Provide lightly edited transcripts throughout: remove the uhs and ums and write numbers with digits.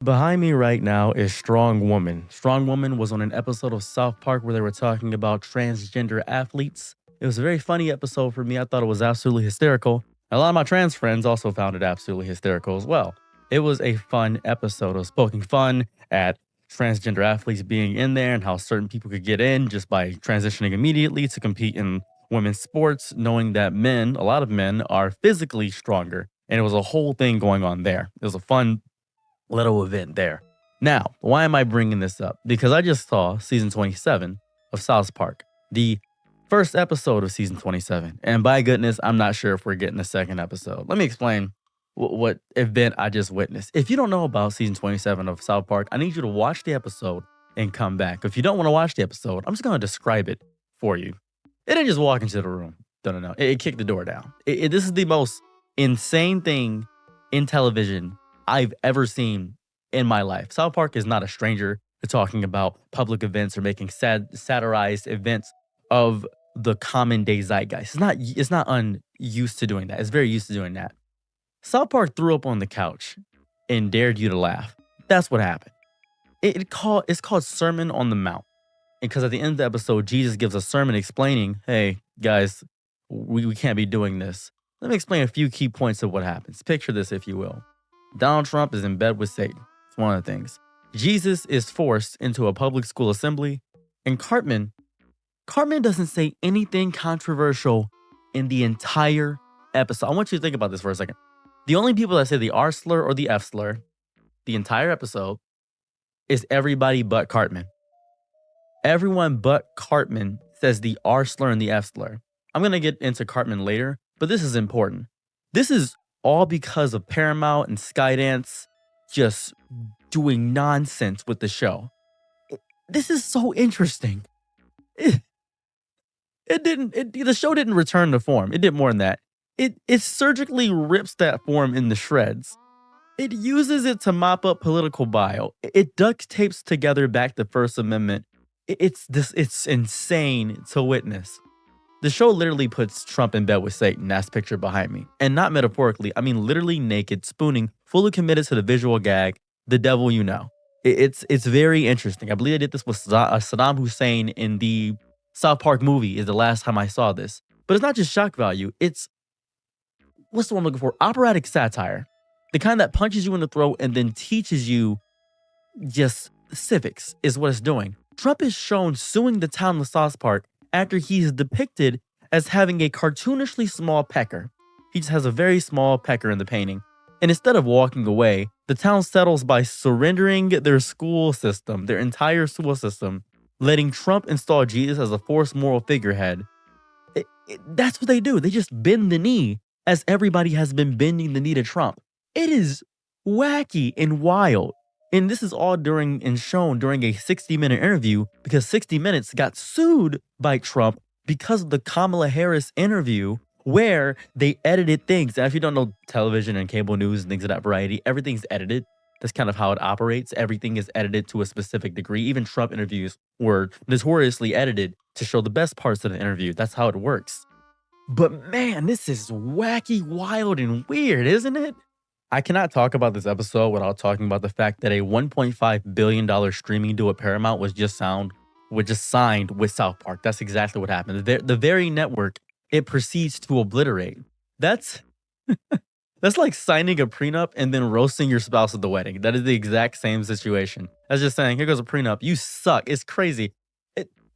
Behind me right now is Strong Woman. Strong Woman was on an episode of South Park where they were talking about transgender athletes. It was a very funny episode for me. I thought it was absolutely hysterical. A lot of my trans friends also found it absolutely hysterical as well. It was a fun episode. It was poking fun at transgender athletes being in there and how certain people could get in just by transitioning immediately to compete in women's sports, knowing that men, a lot of men, are physically stronger. And it was a whole thing going on there. It was a fun little event there. Now, why am I bringing this up? Because I just saw season 27 of South Park, the first episode of season 27. And by goodness, I'm not sure if we're getting a second episode. Let me explain what event I just witnessed. If you don't know about season 27 of South Park, I need you to watch the episode and come back. If you don't want to watch the episode, I'm just going to describe it for you. It didn't just walk into the room. No. It kicked the door down. This is the most insane thing in television I've ever seen in my life. South Park is not a stranger to talking about public events or making satirized events of the common day zeitgeist. It's not unused to doing that. It's very used to doing that. South Park threw up on the couch and dared you to laugh. That's what happened. It's called Sermon on the Mount. Because at the end of the episode, Jesus gives a sermon explaining, hey, guys, we can't be doing this. Let me explain a few key points of what happens. Picture this, if you will. Donald Trump is in bed with Satan. It's one of the things. Jesus is forced into a public school assembly. And Cartman doesn't say anything controversial in the entire episode. I want you to think about this for a second. The only people that say the R slur or the F slur, the entire episode, is everybody but Cartman. Everyone but Cartman says the R slur and the F slur. I'm going to get into Cartman later, but this is important. This is all because of Paramount and Skydance just doing nonsense with the show. This is so interesting. The show didn't return to form. It did more than that. It surgically rips that form into shreds. It uses it to mop up political bile. It duct tapes together back the First Amendment. It's insane to witness. The show literally puts Trump in bed with Satan. That's pictured behind me. And not metaphorically, I mean literally naked, spooning, fully committed to the visual gag, the devil you know. It's very interesting. I believe I did this with Saddam Hussein in the South Park movie is the last time I saw this. But it's not just shock value. It's, what's the one I'm looking for? Operatic satire. The kind that punches you in the throat and then teaches you just civics is what it's doing. Trump is shown suing the town of South Park after he's depicted as having a cartoonishly small pecker. He just has a very small pecker in the painting. And instead of walking away, the town settles by surrendering their school system, their entire school system, letting Trump install Jesus as a forced moral figurehead. That's what they do. They just bend the knee as everybody has been bending the knee to Trump. It is wacky and wild. And this is all shown during a 60-minute interview because 60 Minutes got sued by Trump because of the Kamala Harris interview where they edited things. And if you don't know television and cable news and things of that variety, everything's edited. That's kind of how it operates. Everything is edited to a specific degree. Even Trump interviews were notoriously edited to show the best parts of the interview. That's how it works. But man, this is wacky, wild, and weird, isn't it? I cannot talk about this episode without talking about the fact that a $1.5 billion streaming deal with Paramount was just signed with South Park. That's exactly what happened. The very network it proceeds to obliterate. That's like signing a prenup and then roasting your spouse at the wedding. That is the exact same situation. That's just saying, here goes a prenup. You suck. It's crazy.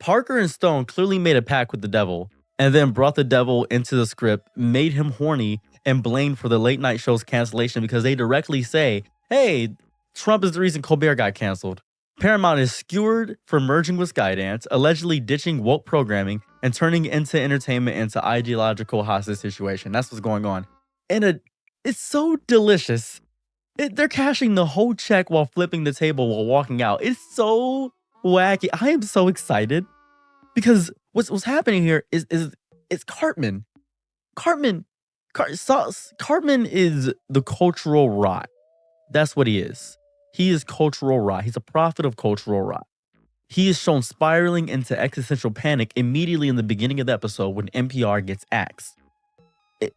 Parker and Stone clearly made a pact with the devil and then brought the devil into the script, made him horny, and blamed for the late night show's cancellation because they directly say, hey, Trump is the reason Colbert got canceled. Paramount is skewered for merging with Skydance, allegedly ditching woke programming and turning into entertainment into ideological hostage situation. That's what's going on. And it's so delicious. They're cashing the whole check while flipping the table while walking out. It's so wacky. I am so excited because what's happening here is Cartman. Cartman is the cultural rot. That's what he is. He is cultural rot. He's a prophet of cultural rot. He is shown spiraling into existential panic immediately in the beginning of the episode when NPR gets axed.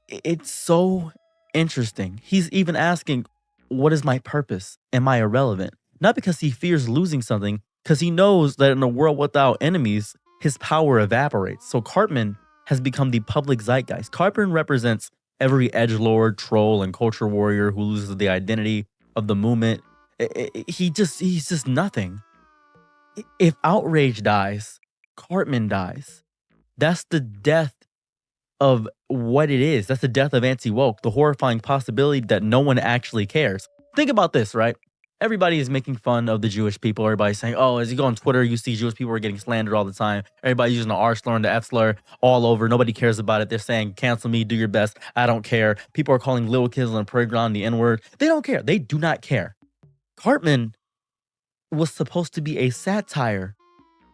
It's so interesting. He's even asking, what is my purpose? Am I irrelevant? Not because he fears losing something, because he knows that in a world without enemies, his power evaporates. So Cartman has become the public zeitgeist. Cartman represents every edgelord, troll, and culture warrior who loses the identity of the movement. He's just nothing. If outrage dies, Cartman dies. That's the death of what it is. That's the death of anti-woke, the horrifying possibility that no one actually cares. Think about this, right? Everybody is making fun of the Jewish people. Everybody's saying, oh, as you go on Twitter, you see Jewish people are getting slandered all the time. Everybody's using the R slur and the F slur all over. Nobody cares about it. They're saying, cancel me, do your best. I don't care. People are calling little kids on the playground the N-word. They don't care. They do not care. Cartman was supposed to be a satire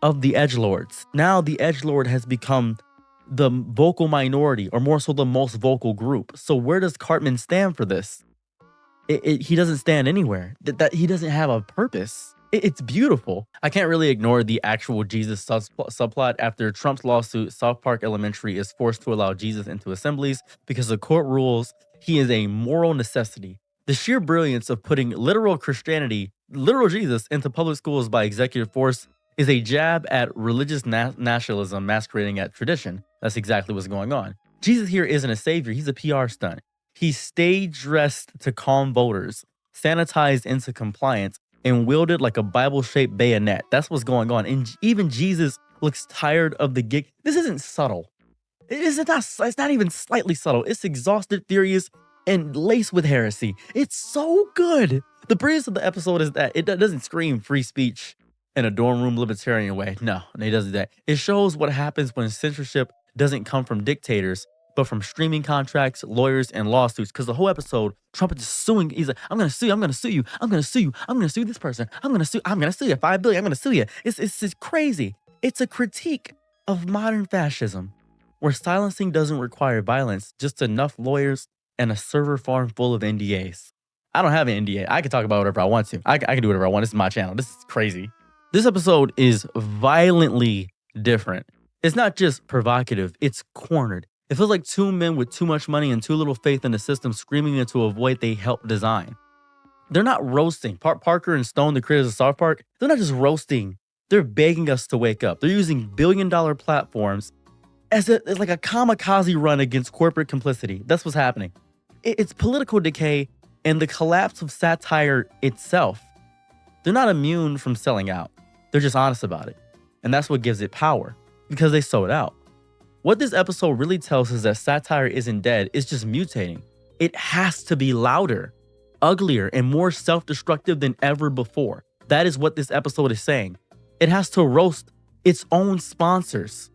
of the edgelords. Now the edgelord has become the vocal minority, or more so the most vocal group. So where does Cartman stand for this? He doesn't stand anywhere. That he doesn't have a purpose. It's beautiful. I can't really ignore the actual Jesus subplot. After Trump's lawsuit, South Park Elementary is forced to allow Jesus into assemblies because the court rules he is a moral necessity. The sheer brilliance of putting literal Christianity, literal Jesus, into public schools by executive force is a jab at religious nationalism masquerading at tradition. That's exactly what's going on. Jesus here isn't a savior. He's a PR stunt. He's stage dressed to calm voters, sanitized into compliance, and wielded like a Bible-shaped bayonet. That's what's going on. And even Jesus looks tired of the gig. This isn't subtle. It's not even slightly subtle. It's exhausted, furious, and laced with heresy. It's so good. The brilliance of the episode is that it doesn't scream free speech in a dorm room libertarian way. No, it doesn't do that. It shows what happens when censorship doesn't come from dictators, but from streaming contracts, lawyers, and lawsuits. Because the whole episode, Trump is just suing. He's like, I'm gonna sue you, I'm gonna sue you, I'm gonna sue you, I'm gonna sue this person, I'm gonna sue you, 5 billion, I'm gonna sue you. It's crazy. It's a critique of modern fascism, where silencing doesn't require violence, just enough lawyers and a server farm full of NDAs. I don't have an NDA. I can talk about whatever I want to. I can do whatever I want. This is my channel. This is crazy. This episode is violently different. It's not just provocative, it's cornered. It feels like two men with too much money and too little faith in the system screaming into a void they helped design. They're not roasting. Parker and Stone, the creators of South Park, they're not just roasting. They're begging us to wake up. They're using billion-dollar platforms as like a kamikaze run against corporate complicity. That's what's happening. It's political decay and the collapse of satire itself. They're not immune from selling out. They're just honest about it. And that's what gives it power, because they sold out. What this episode really tells us is that satire isn't dead, it's just mutating. It has to be louder, uglier, and more self-destructive than ever before. That is what this episode is saying. It has to roast its own sponsors.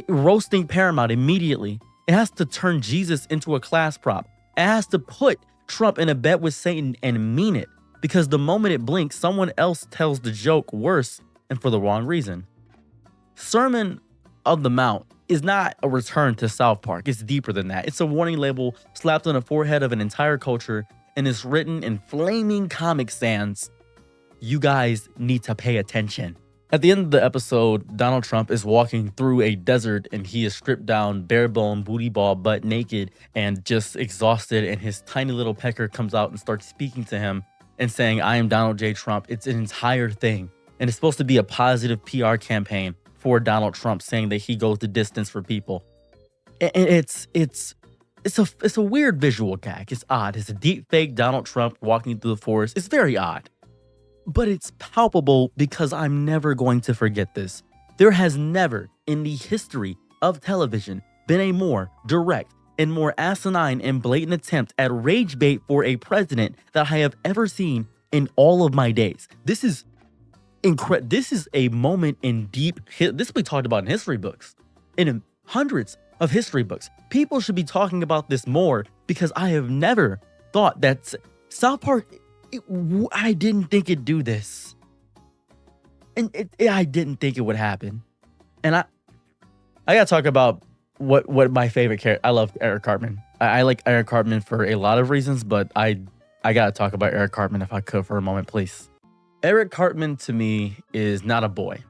Roasting Paramount immediately. It has to turn Jesus into a class prop. It has to put Trump in a bet with Satan and mean it. Because the moment it blinks, someone else tells the joke worse and for the wrong reason. Sermon of the Mount is not a return to South Park. It's deeper than that. It's a warning label slapped on the forehead of an entire culture, and it's written in flaming Comic Sans. You guys need to pay attention. At the end of the episode, Donald Trump is walking through a desert and he is stripped down, bare bone, booty ball, butt naked, and just exhausted, and his tiny little pecker comes out and starts speaking to him and saying, I am Donald J. Trump. It's an entire thing. And it's supposed to be a positive PR campaign for Donald Trump, saying that he goes the distance for people. And it's a weird visual gag. It's odd. It's a deep fake Donald Trump walking through the forest. It's very odd. But it's palpable because I'm never going to forget this. There has never in the history of television been a more direct and more asinine and blatant attempt at rage bait for a president that I have ever seen in all of my days. This is incredible. This is a moment in this will be talked about in history books, in hundreds of history books. People should be talking about this more, because I have never thought that South Park, I didn't think it'd do this. And I didn't think it would happen. And I gotta talk about what my favorite character. I love Eric Cartman. I like Eric Cartman for a lot of reasons, but I gotta talk about Eric Cartman if I could for a moment, please. Eric Cartman to me is not a boy.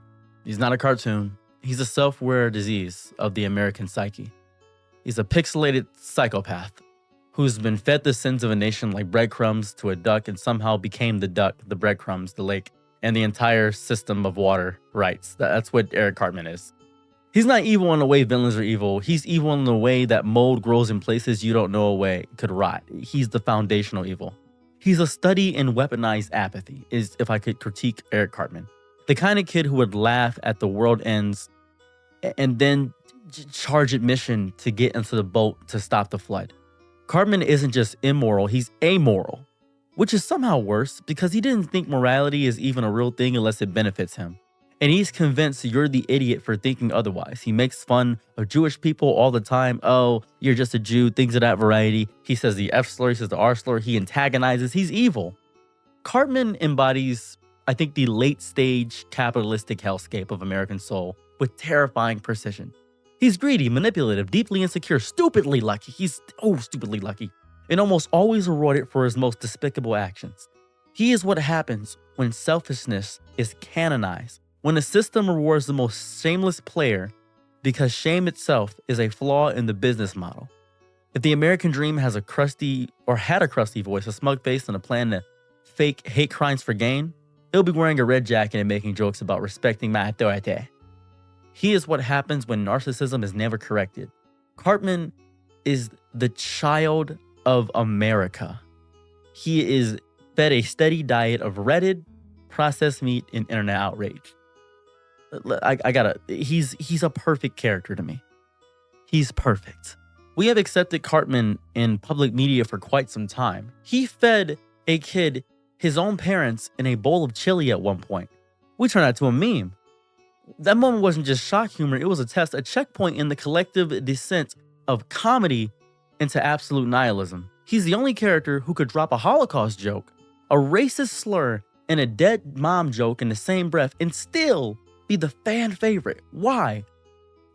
He's not a cartoon. He's a self-aware disease of the American psyche. He's a pixelated psychopath who's been fed the sins of a nation like breadcrumbs to a duck and somehow became the duck, the breadcrumbs, the lake, and the entire system of water rights. That's what Eric Cartman is. He's not evil in the way villains are evil. He's evil in the way that mold grows in places you don't know a way could rot. He's the foundational evil. He's a study in weaponized apathy, is if I could critique Eric Cartman. The kind of kid who would laugh at the world ends and then charge admission to get into the boat to stop the flood. Cartman isn't just immoral, he's amoral, which is somehow worse because he didn't think morality is even a real thing unless it benefits him. And he's convinced you're the idiot for thinking otherwise. He makes fun of Jewish people all the time. Oh, you're just a Jew, things of that variety. He says the F slur, he says the R slur. He antagonizes. He's evil. Cartman embodies, I think, the late stage capitalistic hellscape of American soul with terrifying precision. He's greedy, manipulative, deeply insecure, stupidly lucky. He's stupidly lucky. And almost always rewarded for his most despicable actions. He is what happens when selfishness is canonized. When the system rewards the most shameless player because shame itself is a flaw in the business model. If the American dream has a crusty voice, a smug face, and a plan to fake hate crimes for gain, he'll be wearing a red jacket and making jokes about respecting my authority. He is what happens when narcissism is never corrected. Cartman is the child of America. He is fed a steady diet of Reddit, processed meat, and internet outrage. He's a perfect character to me. He's perfect. We have accepted Cartman in public media for quite some time. He fed a kid his own parents in a bowl of chili at one point. We turned that to a meme. That moment wasn't just shock humor, it was a test, a checkpoint in the collective descent of comedy into absolute nihilism. He's the only character who could drop a Holocaust joke, a racist slur, and a dead mom joke in the same breath and still be the fan favorite. Why?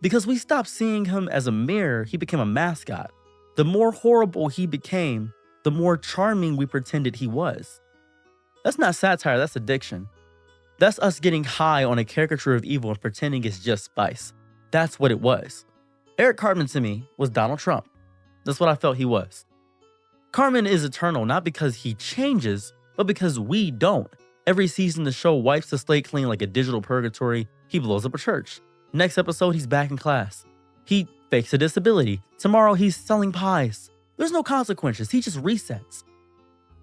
Because we stopped seeing him as a mirror, he became a mascot. The more horrible he became, the more charming we pretended he was. That's not satire, that's addiction. That's us getting high on a caricature of evil and pretending it's just spice. That's what it was. Eric Cartman to me was Donald Trump. That's what I felt he was. Cartman is eternal, not because he changes, but because we don't. Every season, the show wipes the slate clean like a digital purgatory. He blows up a church. Next episode, he's back in class. He fakes a disability. Tomorrow, he's selling pies. There's no consequences. He just resets.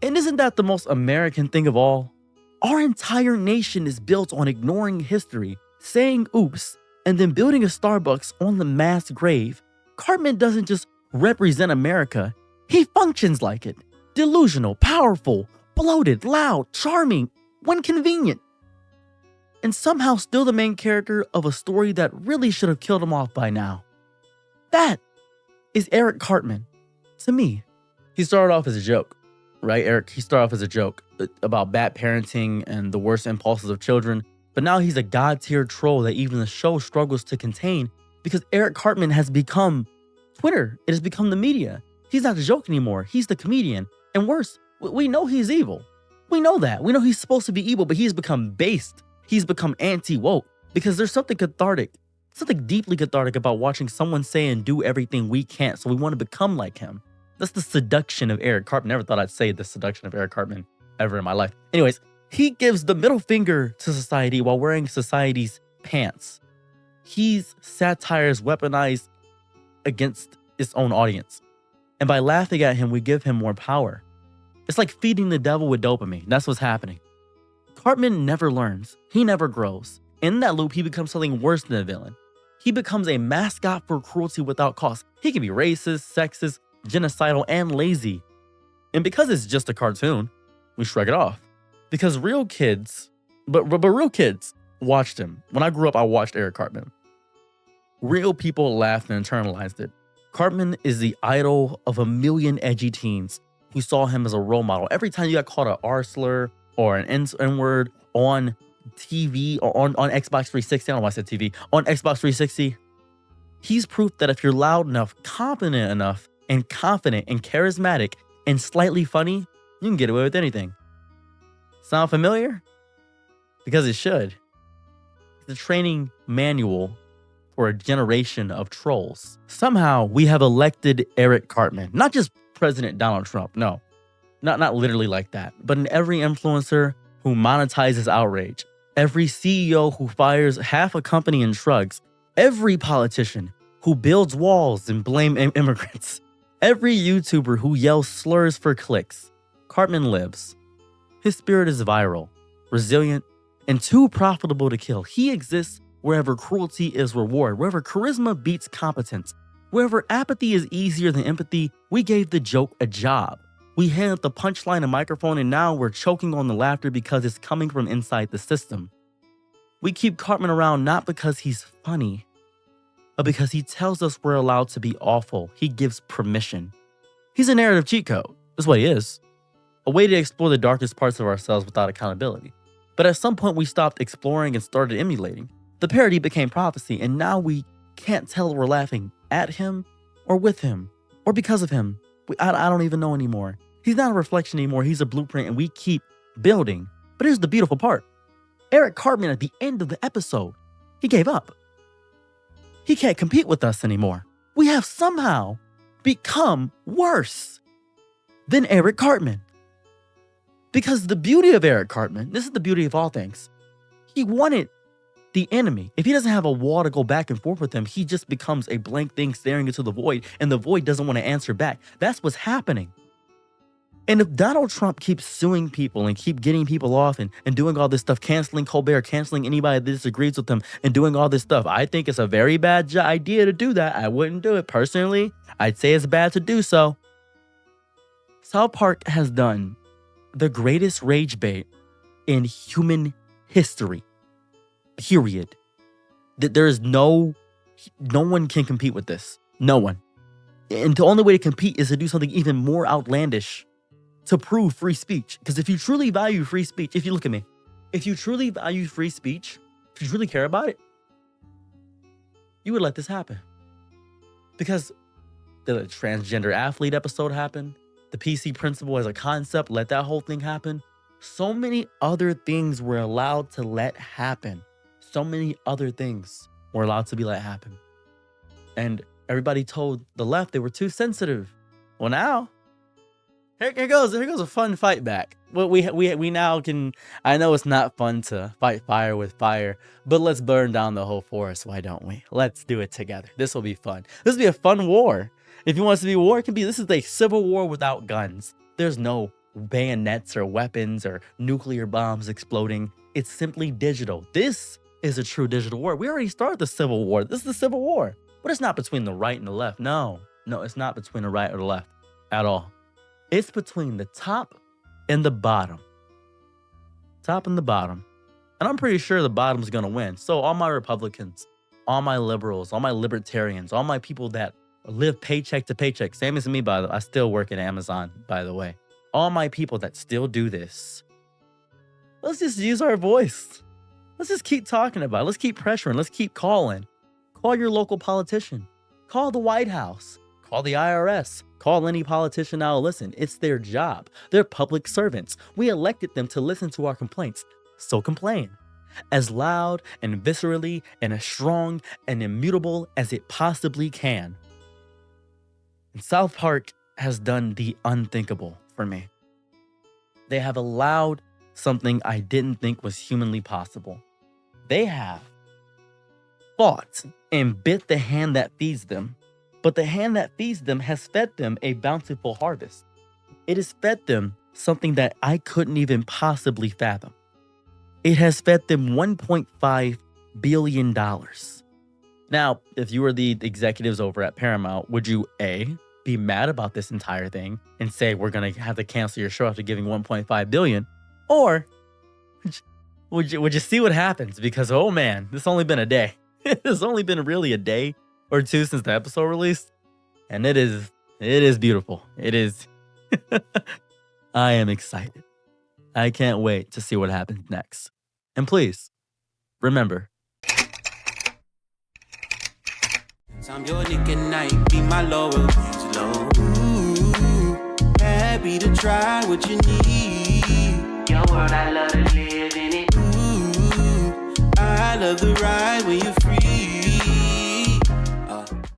And isn't that the most American thing of all? Our entire nation is built on ignoring history, saying oops, and then building a Starbucks on the mass grave. Cartman doesn't just represent America. He functions like it. Delusional, powerful, bloated, loud, charming, when convenient. And somehow still the main character of a story that really should have killed him off by now. That is Eric Cartman, to me. He started off as a joke, right? He started off as a joke about bad parenting and the worst impulses of children. But now he's a god-tier troll that even the show struggles to contain because Eric Cartman has become Twitter. It has become the media. He's not a joke anymore. He's the comedian. And worse, we know he's evil. We know that. We know he's supposed to be evil, but he's become based. He's become anti-woke because there's something cathartic, something deeply cathartic about watching someone say and do everything we can't, so we want to become like him. That's the seduction of Eric Cartman. Never thought I'd say the seduction of Eric Cartman ever in my life. Anyways, he gives the middle finger to society while wearing society's pants. He's satire's weaponized against its own audience. And by laughing at him, we give him more power. It's like feeding the devil with dopamine. That's what's happening. Cartman never learns. He never grows. In that loop, he becomes something worse than a villain. He becomes a mascot for cruelty without cost. He can be racist, sexist, genocidal, and lazy. And because it's just a cartoon, we shrug it off. Because real kids, but real kids watched him. When I grew up, I watched Eric Cartman. Real people laughed and internalized it. Cartman is the idol of a million edgy teens who saw him as a role model. Every time you got called an R slur or an N-word on TV or on Xbox 360, I don't know why I said TV, on Xbox 360, he's proof that if you're loud enough, competent enough, and confident and charismatic and slightly funny, you can get away with anything. Sound familiar? Because it should. It's a training manual for a generation of trolls. Somehow we have elected Eric Cartman, not just President Donald Trump. No, not literally like that, but in every influencer who monetizes outrage, every CEO who fires half a company and shrugs, every politician who builds walls and blame immigrants, every YouTuber who yells slurs for clicks. Cartman lives. His spirit is viral, resilient, and too profitable to kill. He exists wherever cruelty is reward, wherever charisma beats competence, wherever apathy is easier than empathy. We gave the joke a job. We handed the punchline a microphone, and now we're choking on the laughter because it's coming from inside the system. We keep Cartman around not because he's funny, but because he tells us we're allowed to be awful. He gives permission. He's a narrative cheat code. That's what he is. A way to explore the darkest parts of ourselves without accountability. But at some point we stopped exploring and started emulating. The parody became prophecy, and now we can't tell we're laughing at him or with him or because of him. I don't even know anymore. He's not a reflection anymore. He's a blueprint, and we keep building. But here's the beautiful part. Eric Cartman, at the end of the episode, he gave up. He can't compete with us anymore. We have somehow become worse than Eric Cartman. Because the beauty of Eric Cartman, this is the beauty of all things, he wanted the enemy. If he doesn't have a wall to go back and forth with him, he just becomes a blank thing staring into the void, and the void doesn't want to answer back. That's what's happening. And if Donald Trump keeps suing people and keep getting people off and doing all this stuff, canceling Colbert, canceling anybody that disagrees with him, and doing all this stuff, I think it's a very bad idea to do that. I wouldn't do it personally. I'd say it's bad to do so. South Park has done the greatest rage bait in human history. Period. That there is no one can compete with this. No one. And the only way to compete is to do something even more outlandish to prove free speech. Because if you truly value free speech, if you look at me, if you truly value free speech, if you truly care about it, you would let this happen. Because the transgender athlete episode happened. The PC principle as a concept, let that whole thing happen. So many other things were allowed to let happen. So many other things were allowed to be let happen. And everybody told the left they were too sensitive. Well, now, here goes a fun fight back. Well, we now can, I know it's not fun to fight fire with fire, but let's burn down the whole forest, why don't we? Let's do it together. This will be fun. This will be a fun war. If you want us to be war, it can be. This is a civil war without guns. There's no bayonets or weapons or nuclear bombs exploding. It's simply digital. This is a true digital war. We already started the civil war. This is the civil war. But it's not between the right and the left. No, it's not between the right or the left at all. It's between the top and the bottom. Top and the bottom. And I'm pretty sure the bottom's going to win. So all my Republicans, all my liberals, all my libertarians, all my people that live paycheck to paycheck. Same as me, by the way. I still work at Amazon, by the way. All my people that still do this. Let's just use our voice. Let's just keep talking about it. Let's keep pressuring. Let's keep calling. Call your local politician. Call the White House. Call the IRS. Call any politician now. Listen, it's their job. They're public servants. We elected them to listen to our complaints. So complain. As loud and viscerally and as strong and immutable as it possibly can. And South Park has done the unthinkable for me. They have allowed something I didn't think was humanly possible. They have fought and bit the hand that feeds them, but the hand that feeds them has fed them a bountiful harvest. It has fed them something that I couldn't even possibly fathom. It has fed them $1.5 billion. Now, if you were the executives over at Paramount, would you A, be mad about this entire thing and say we're going to have to cancel your show after giving $1.5 billion? Or would you see what happens? Because, oh man, this only been a day. It's only been really a day or two since the episode released. And it is beautiful. It is. I am excited. I can't wait to see what happens next. And please, remember. I'm your nigga night, be my lower low. Ooh, happy to try what you need. Your world, I love to live in it. Ooh, I love the ride when you're free.